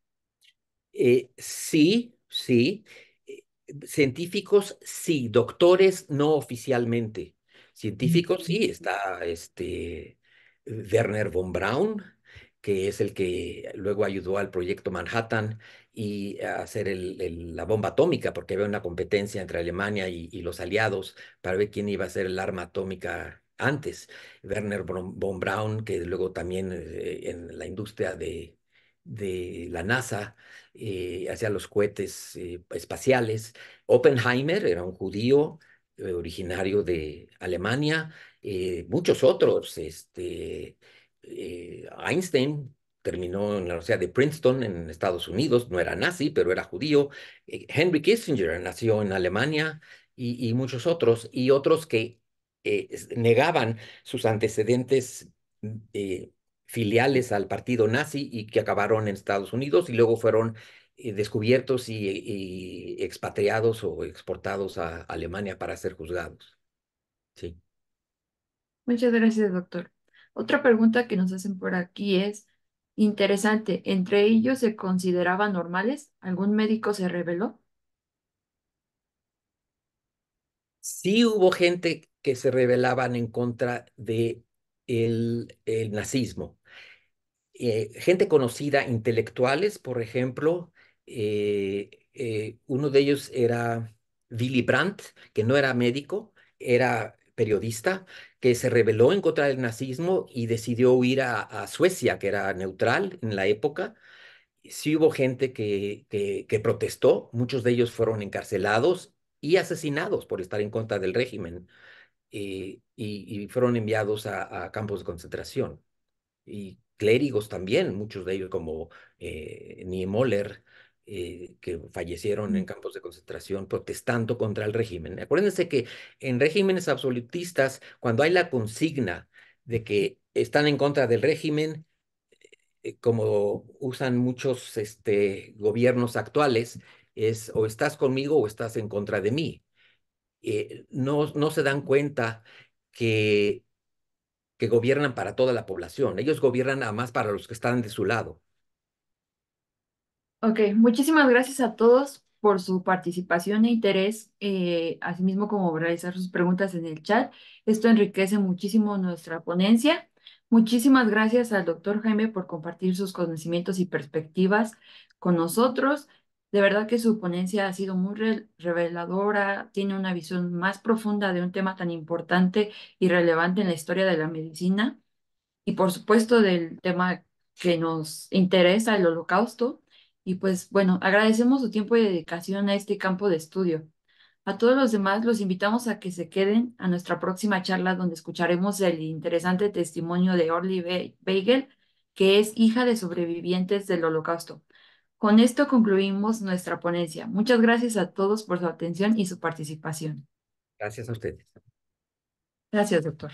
Sí, sí. Eh, Científicos, sí. Doctores, no oficialmente. Científicos, sí. Está Werner von Braun, que es el que luego ayudó al proyecto Manhattan y a hacer la bomba atómica, porque había una competencia entre Alemania y los aliados para ver quién iba a hacer el arma atómica antes. Werner von Braun, que luego también en la industria de la NASA hacía los cohetes espaciales. Oppenheimer era un judío originario de Alemania, muchos otros. Einstein terminó en la Universidad de Princeton en Estados Unidos, no era nazi, pero era judío. Henry Kissinger nació en Alemania y muchos otros, y otros que negaban sus antecedentes eh, filiales al partido nazi y que acabaron en Estados Unidos y luego fueron descubiertos y expatriados o exportados a Alemania para ser juzgados. Sí. Muchas gracias, doctor. Otra pregunta que nos hacen por aquí es, interesante, ¿entre ellos se consideraban normales? ¿Algún médico se reveló? Sí hubo gente que se rebelaban en contra de el nazismo. gente conocida, intelectuales, por ejemplo, uno de ellos era Willy Brandt, que no era médico, era periodista, que se rebeló en contra del nazismo y decidió huir a Suecia, que era neutral en la época. Sí hubo gente que protestó, muchos de ellos fueron encarcelados y asesinados por estar en contra del régimen, y fueron enviados a campos de concentración. Y clérigos también, muchos de ellos como Niemöller, que fallecieron en campos de concentración protestando contra el régimen. Acuérdense que en regímenes absolutistas, cuando hay la consigna de que están en contra del régimen, como usan muchos gobiernos actuales, es o estás conmigo o estás en contra de mí. No se dan cuenta que gobiernan para toda la población. Ellos gobiernan nada más para los que están de su lado. Ok, muchísimas gracias a todos por su participación e interés, asimismo como realizar sus preguntas en el chat. Esto enriquece muchísimo nuestra ponencia. Muchísimas gracias al doctor Jaime por compartir sus conocimientos y perspectivas con nosotros. De verdad que su ponencia ha sido muy reveladora, tiene una visión más profunda de un tema tan importante y relevante en la historia de la medicina y por supuesto del tema que nos interesa, el Holocausto. Y pues bueno, agradecemos su tiempo y dedicación a este campo de estudio. A todos los demás los invitamos a que se queden a nuestra próxima charla donde escucharemos el interesante testimonio de Orly Weigel, que es hija de sobrevivientes del Holocausto. Con esto concluimos nuestra ponencia. Muchas gracias a todos por su atención y su participación. Gracias a ustedes. Gracias, doctor.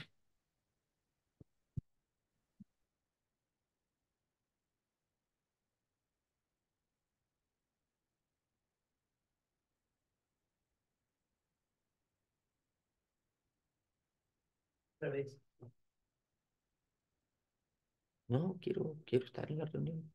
Otra vez. No, quiero estar en la reunión.